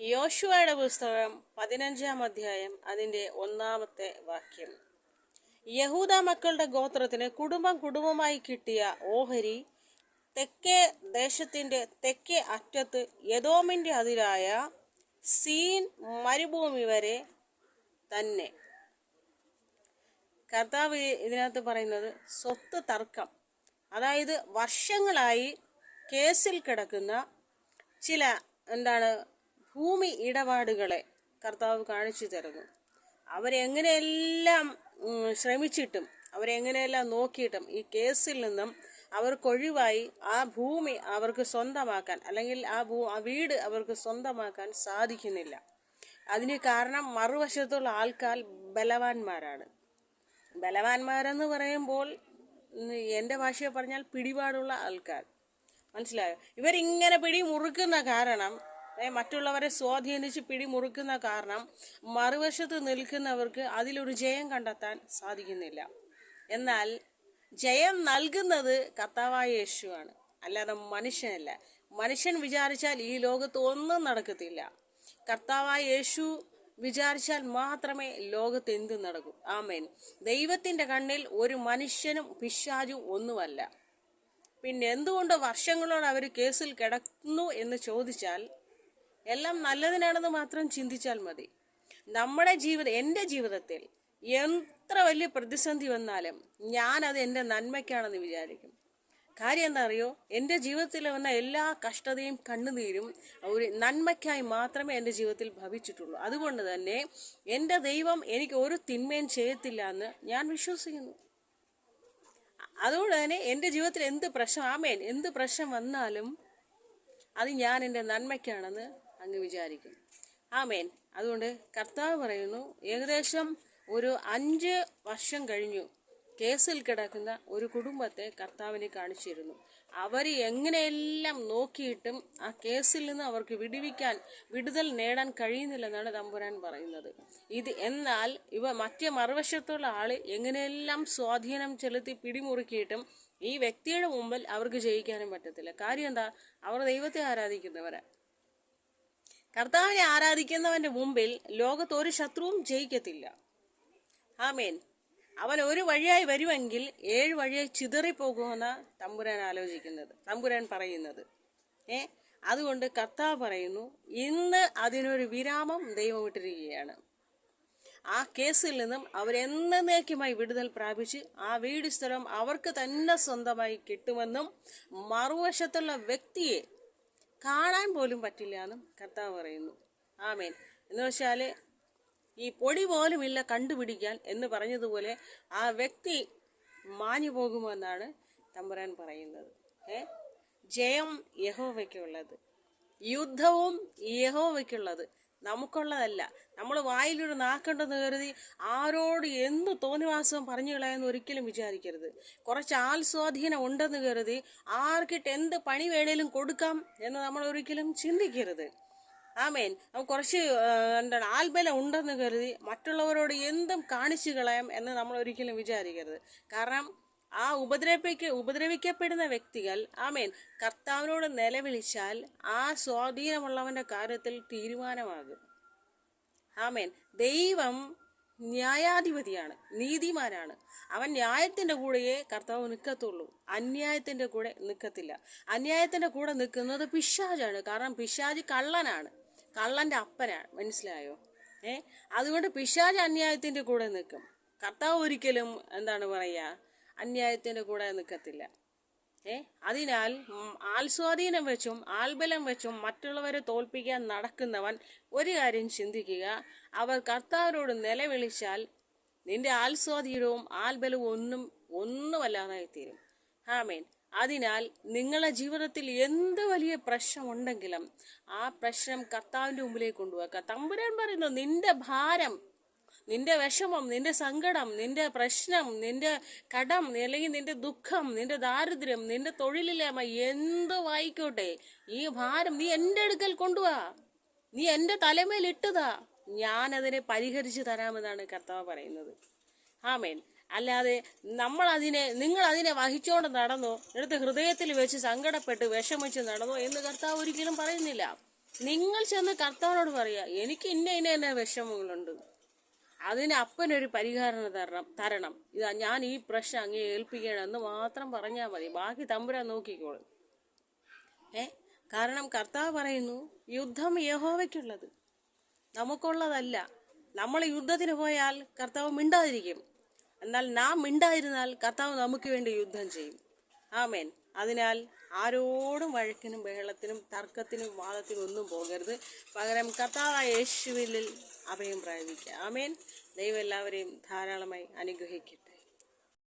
യോശുവയുടെ പുസ്തകം 15-ാം അധ്യായം അതിൻ്റെ 1-ാമത്തെ വാക്യം. യഹൂദ മക്കളുടെ ഗോത്രത്തിന് കുടുംബമായി കിട്ടിയ ഓഹരി തെക്കേ ദേശത്തിൻ്റെ തെക്കേ അറ്റത്ത് എദോമിൻ്റെ അതിരായ സീൻ മരുഭൂമി വരെ തന്നെ. കർത്താവ് ഇതിനകത്ത് പറയുന്നത് സ്വത്ത് തർക്കം, അതായത് വർഷങ്ങളായി കേസിൽ കിടക്കുന്ന ചില ഭൂമി ഇടപാടുകളെ കർത്താവ് കാണിച്ചു തരുന്നു. അവരെങ്ങനെയെല്ലാം ശ്രമിച്ചിട്ടും അവരെങ്ങനെയെല്ലാം നോക്കിയിട്ടും ഈ കേസിൽ നിന്നും അവർക്കൊഴിവായി ആ ഭൂമി അവർക്ക് സ്വന്തമാക്കാൻ, അല്ലെങ്കിൽ ആ വീട് അവർക്ക് സ്വന്തമാക്കാൻ സാധിക്കുന്നില്ല. അതിന് കാരണം മറുവശത്തുള്ള ആൾക്കാർ ബലവാന്മാരാണ്. ബലവാന്മാരെന്ന് പറയുമ്പോൾ എൻ്റെ ഭാഷയെ പറഞ്ഞാൽ പിടിപാടുള്ള ആൾക്കാർ. മനസ്സിലായോ? ഇവരിങ്ങനെ പിടിമുറുക്കുന്ന കാരണം, മറ്റുള്ളവരെ സ്വാധീനിച്ച് പിടിമുറുക്കുന്ന കാരണം മറുവശത്ത് നിൽക്കുന്നവർക്ക് അതിലൊരു ജയം കണ്ടെത്താൻ സാധിക്കുന്നില്ല. എന്നാൽ ജയം നൽകുന്നത് കർത്താവായ യേശുവാണ്, അല്ലാതെ മനുഷ്യനല്ല. മനുഷ്യൻ വിചാരിച്ചാൽ ഈ ലോകത്ത് ഒന്നും നടക്കത്തില്ല. കർത്താവായ യേശു വിചാരിച്ചാൽ മാത്രമേ ലോകത്ത് എന്തും നടക്കൂ. ആമേൻ. ദൈവത്തിൻ്റെ കണ്ണിൽ ഒരു മനുഷ്യനും പിശാചും ഒന്നുമല്ല. പിന്നെ എന്തുകൊണ്ട് വർഷങ്ങളോട് അവർ കേസിൽ കിടക്കുന്നു എന്ന് ചോദിച്ചാൽ, എല്ലാം നല്ലതിനാണെന്ന് മാത്രം ചിന്തിച്ചാൽ മതി. എൻ്റെ ജീവിതത്തിൽ എത്ര വലിയ പ്രതിസന്ധി വന്നാലും ഞാനത് എൻ്റെ നന്മയ്ക്കാണെന്ന് വിചാരിക്കും. കാര്യം എന്താ അറിയോ? എൻ്റെ ജീവിതത്തിൽ വന്ന എല്ലാ കഷ്ടതയും കണ്ണുനീരും ഒരു നന്മയ്ക്കായി മാത്രമേ എൻ്റെ ജീവിതത്തിൽ ഭവിച്ചിട്ടുള്ളൂ. അതുകൊണ്ട് തന്നെ എൻ്റെ ദൈവം എനിക്ക് ഒരു തിന്മയും ചെയ്യത്തില്ല എന്ന് ഞാൻ വിശ്വസിക്കുന്നു. അതുകൊണ്ട് തന്നെ എൻ്റെ ജീവിതത്തിൽ എന്ത് പ്രശ്നം വന്നാലും അത് ഞാൻ എൻ്റെ നന്മയ്ക്കാണെന്ന് അങ്ങ് വിചാരിക്കും. ആമേൻ. അതുകൊണ്ട് കർത്താവ് പറയുന്നു, ഏകദേശം ഒരു 5 വർഷം കഴിഞ്ഞു കേസിൽ കിടക്കുന്ന ഒരു കുടുംബത്തെ കർത്താവിനെ കാണിച്ചിരുന്നു. അവർ എങ്ങനെയെല്ലാം നോക്കിയിട്ടും ആ കേസിൽ നിന്ന് അവർക്ക് വിടുതൽ നേടാൻ കഴിയുന്നില്ലെന്നാണ് തമ്പുരാൻ പറയുന്നത്. എന്നാൽ മറ്റേ മറുവശത്തുള്ള ആള് എങ്ങനെയെല്ലാം സ്വാധീനം ചെലുത്തി പിടിമുറുക്കിയിട്ടും ഈ വ്യക്തിയുടെ മുമ്പിൽ അവർക്ക് ജയിക്കാനും പറ്റത്തില്ല. കാര്യം എന്താ? അവർ ദൈവത്തെ ആരാധിക്കുന്നവരാ. കർത്താവിനെ ആരാധിക്കുന്നവന്റെ മുമ്പിൽ ലോകത്ത് ഒരു ശത്രുവും ജയിക്കത്തില്ല. ആമേൻ. അവൻ ഒരു വഴിയായി വരുമെങ്കിൽ 7 വഴിയായി ചിതറിപ്പോകുമെന്ന തമ്പുരാൻ പറയുന്നത്. അതുകൊണ്ട് കർത്താവ് പറയുന്നു, ഇന്ന് അതിനൊരു വിരാമം ദൈവം ഇട്ടിരിക്കുകയാണ്. ആ കേസിൽ നിന്നും അവരെന്നേക്കുമായി വിടുതൽ പ്രാപിച്ച് ആ വീട് സ്ഥലം അവർക്ക് തന്നെ സ്വന്തമായി കിട്ടുമെന്നും മറുവശത്തുള്ള വ്യക്തിയെ കാണാൻ പോലും പറ്റില്ല എന്നും കർത്താവ് പറയുന്നു. ആമേൻ. എന്ന് വെച്ചാൽ ഈ പൊടി പോലുമില്ല കണ്ടുപിടിക്കാൻ എന്ന് പറഞ്ഞതുപോലെ ആ വ്യക്തി മാഞ്ഞു പോകുമെന്നാണ് തമ്പുരാൻ പറയുന്നത്. ജയം യഹോവയ്ക്കുള്ളത്, യുദ്ധവും യഹോവയ്ക്കുള്ളത്, നമുക്കുള്ളതല്ല. നമ്മൾ വായിലൊരു നാക്കുണ്ടെന്ന് കരുതി ആരോട് എന്ത് തോന്നിവാസവും പറഞ്ഞു കളയാന്ന് ഒരിക്കലും വിചാരിക്കരുത്. കുറച്ച് ആൾ സ്വാധീനം ഉണ്ടെന്ന് കരുതി ആർക്കിട്ട് എന്ത് പണി വേണേലും കൊടുക്കാം എന്ന് നമ്മൾ ഒരിക്കലും ചിന്തിക്കരുത്. ആമേൻ. കുറച്ച് ആൽബലം ഉണ്ടെന്ന് കരുതി മറ്റുള്ളവരോട് എന്തും കാണിച്ചു കളയാം എന്ന് നമ്മൾ ഒരിക്കലും വിചാരിക്കരുത്. കാരണം ആ ഉപദ്രവിക്കപ്പെടുന്ന വ്യക്തികൾ കർത്താവിനോട് നിലവിളിച്ചാൽ ആ സ്വാധീനമുള്ളവന്റെ കാര്യത്തിൽ തീരുമാനമാകും. ആമേൻ. ദൈവം ന്യായാധിപതിയാണ്, നീതിമാനാണ്. അവൻ ന്യായത്തിന്റെ കൂടെയേ കർത്താവ് നിൽക്കത്തുള്ളൂ, അന്യായത്തിന്റെ കൂടെ നിൽക്കത്തില്ല. അന്യായത്തിന്റെ കൂടെ നിൽക്കുന്നത് പിശാചാണ്. കാരണം പിശാച് കള്ളനാണ്, കള്ളന്റെ അപ്പനാണ്. മനസ്സിലായോ? അതുകൊണ്ട് പിശാച് അന്യായത്തിന്റെ കൂടെ നിൽക്കും. കർത്താവ് ഒരിക്കലും അന്യായത്തിന്റെ കൂടെ നിൽക്കത്തില്ല. അതിനാൽ ആൾസ്വാധീനം വെച്ചും ആൾബലം വെച്ചും മറ്റുള്ളവരെ തോൽപ്പിക്കാൻ നടക്കുന്നവൻ ഒരു കാര്യം ചിന്തിക്കുക, അവർ കർത്താവിനോട് നിലവിളിച്ചാൽ നിന്റെ ആൾസ്വാധീനവും ആൾബലവും ഒന്നുമല്ലാതായി തീരും. ആമേൻ. അതിനാൽ നിങ്ങളുടെ ജീവിതത്തിൽ എന്ത് വലിയ പ്രശ്നമുണ്ടെങ്കിലും ആ പ്രശ്നം കർത്താവിൻ്റെ മുമ്പിലേക്ക് കൊണ്ടുപോകുക. തമ്പുരാൻ പറയുന്നു, നിന്റെ ഭാരം, നിന്റെ വിഷമം, നിന്റെ സങ്കടം, നിന്റെ പ്രശ്നം, നിന്റെ കടം, അല്ലെങ്കിൽ നിന്റെ ദുഃഖം, നിന്റെ ദാരിദ്ര്യം, നിന്റെ തൊഴിലില്ലായ്മ എന്തുവായിക്കോട്ടെ, ഈ ഭാരം നീ എൻ്റെ അടുക്കൽ കൊണ്ടുപോവാ, നീ എൻ്റെ തലമേൽ ഇട്ടുതാ, ഞാനതിനെ പരിഹരിച്ചു തരാമെന്നാണ് കർത്താവ് പറയുന്നത്. ആമേൻ. അല്ലാതെ നിങ്ങൾ അതിനെ വഹിച്ചുകൊണ്ട് നടന്നോ, എടുത്ത് ഹൃദയത്തിൽ വെച്ച് സങ്കടപ്പെട്ട് വിഷമിച്ച് നടന്നോ എന്ന് കർത്താവ് ഒരിക്കലും പറയുന്നില്ല. നിങ്ങൾ ചെന്ന് കർത്താവിനോട് പറയുക, എനിക്ക് ഇന്ന വിഷമങ്ങളുണ്ട്, അതിന് അപ്പനൊരു പരിഹാരം തരണം, ഇതാ ഞാൻ ഈ പ്രശ്നം അങ്ങേ ഏൽപ്പിക്കണം എന്ന് മാത്രം പറഞ്ഞാൽ മതി. ബാക്കി തമ്പുരാൻ നോക്കിക്കോളും. കാരണം കർത്താവ് പറയുന്നു, യുദ്ധം യഹോവയ്ക്കുള്ളത്, നമുക്കുള്ളതല്ല. നമ്മൾ യുദ്ധത്തിന് പോയാൽ കർത്താവ് മിണ്ടാതിരിക്കും. എന്നാൽ നാം മിണ്ടായിരുന്നാൽ കർത്താവ് നമുക്ക് വേണ്ടി യുദ്ധം ചെയ്യും. ആമേൻ. അതിനാൽ ആരോടും വഴക്കിനും ബഹളത്തിനും തർക്കത്തിനും വാദത്തിനും ഒന്നും പോകരുത്. പകരം കർത്താവായ യേശുവിൽ അഭയം പ്രാപിക്കുക. ആമേൻ. ദൈവം എല്ലാവരെയും ധാരാളമായി അനുഗ്രഹിക്കും.